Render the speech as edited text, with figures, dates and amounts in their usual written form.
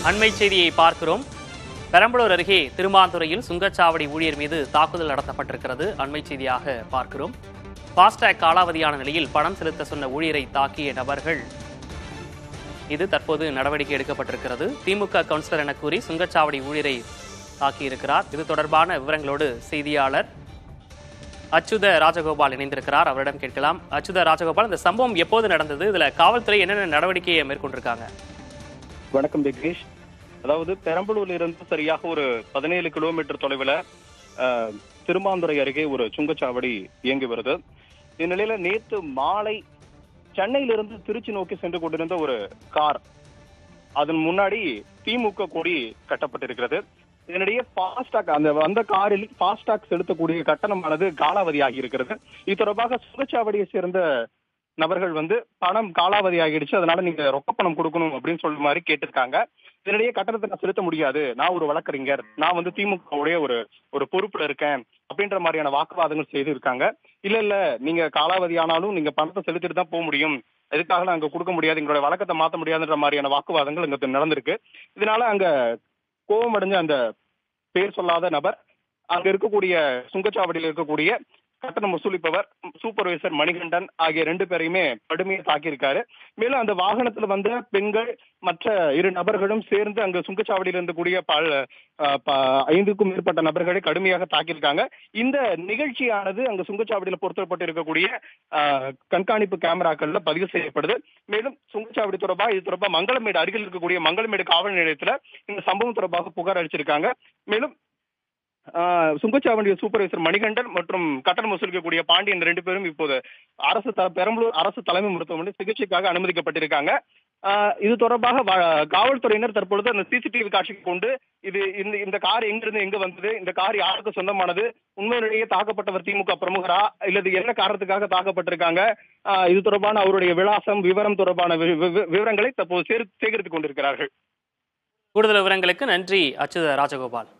அண்மை செய்தியை பார்க்கிறோம். பெரம்பலூர் அருகே திருமாந்துறையில் சுங்கச்சாவடி ஊழியர் மீது தாக்குதல் நடத்தப்பட்டிருக்கிறது. அண்மை செய்தியாக பார்க்கிறோம். ஃபாஸ்டேக் காலாவதியான நிலையில் பணம் செலுத்த சொன்ன ஊழியரை தாக்கிய நபர்கள் இது தற்போது நடவடிக்கை எடுக்கப்பட்டிருக்கிறது. திமுக கவுன்சிலர் என கூறி சுங்கச்சாவடி ஊழியரை தாக்கியிருக்கிறார். இது தொடர்பான விவரங்களோடு செய்தியாளர் அச்சுத ராஜகோபால் இணைந்திருக்கிறார். அவரிடம் கேட்கலாம். அச்சுத ராஜகோபால், இந்த சம்பவம் எப்போது நடந்தது? இதுல காவல்துறை என்னென்ன நடவடிக்கையை மேற்கொண்டிருக்காங்க? வணக்கம் திக்னேஷ். அதாவது பெரம்பலூர்ல இருந்து சரியாக ஒரு 17 கிலோமீட்டர் தொலைவில் திருமாந்துறை அருகே ஒரு சுங்கச்சாவடி இயங்கி வருது. இந்நிலையில நேற்று மாலை சென்னையிலிருந்து திருச்சி நோக்கி சென்று கொண்டிருந்த ஒரு கார், அதன் முன்னாடி திமுக கொடி கட்டப்பட்டிருக்கிறது. இதனிடையே ஃபாஸ்டாக் அந்த காரில் ஃபாஸ்டாக் செலுத்தக்கூடிய கட்டணமானது காலாவதியாகி இருக்கிறது. இது தொடர்பாக சுங்கச்சாவடியை சேர்ந்த நபர்கள் பணம் காலாவதி ஆகிடுச்சு, அதனால நீங்க ரொக்க பணம் கொடுக்கணும் அப்படின்னு சொல்ற மாதிரி கேட்டிருக்காங்க. இதனிடையே கட்டணத்தை நான் செலுத்த முடியாது, நான் ஒரு வழக்கறிஞர், நான் திமுகவுடைய ஒரு பொறுப்புல இருக்கேன் அப்படின்ற மாதிரியான வாக்குவாதங்கள் செய்து இருக்காங்க. இல்ல நீங்க காலாவதி ஆனாலும் நீங்க பணத்தை செலுத்திட்டு தான் போக முடியும், எதுக்காக நான் அங்க கொடுக்க முடியாது, எங்களுடைய வழக்கத்தை மாற்ற முடியாதுன்ற மாதிரியான வாக்குவாதங்கள் இங்க நடந்திருக்கு. இதனால அங்க கோபம் அடைஞ்ச அந்த பேர் சொல்லாத நபர் அங்க இருக்கக்கூடிய சுங்கச்சாவடியில் இருக்கக்கூடிய கட்டணம் வசூலிப்பவர் சூப்பர்வைசர் மணிகண்டன் ஆகிய 2 பேரையுமே கடுமையை தாக்கியிருக்காரு. மேலும் அந்த வாகனத்துல வந்த பெண்கள் மற்ற 2 நபர்களும் சேர்ந்து அங்க சுங்கச்சாவடியில் இருந்தக்கூடிய 5க்கும் மேற்பட்ட நபர்களை கடுமையாக தாக்கியிருக்காங்க. இந்த நிகழ்ச்சியானது அங்க சுங்கச்சாவடியில் பொருத்தப்பட்டு இருக்கக்கூடிய கண்காணிப்பு கேமராக்கள்ல பதிவு செய்யப்படுது. மேலும் சுங்கச்சாவடி இது தொடர்பாக மங்களமேடு அருகில் இருக்கக்கூடிய மங்களமேடு காவல் நிலையத்துல இந்த சம்பவம் தொடர்பாக புகார் அளிச்சிருக்காங்க. மேலும் சுங்கச்சாவடி சூப்பர்வைசர் மணிகண்டன் மற்றும் கட்டணம் வசூலிக்கக்கூடிய பாண்டியன் 2 பேரும் இப்போது பெரம்பலூர் அரசு தலைமை மருத்துவமனை சிகிச்சைக்காக அனுமதிக்கப்பட்டிருக்காங்க. இது தொடர்பாக காவல்துறையினர் தற்பொழுது அந்த சிசிடிவி காட்சிக்கு கொண்டு இந்த கார் எங்கிருந்து எங்க வந்தது, இந்த கார் யாருக்கு சொந்தமானது, உண்மையிலேயே தாக்கப்பட்டவர் திமுக பிரமுகரா இல்லது என்ன காரணத்துக்காக தாக்கப்பட்டிருக்காங்க, இது தொடர்பான அவருடைய விலாசம் விவரம் தொடர்பான விவரங்களை தற்போது சேகரித்துக் கொண்டிருக்கிறார்கள். கூடுதல் விவரங்களுக்கு நன்றி அச்சுத ராஜகோபால்.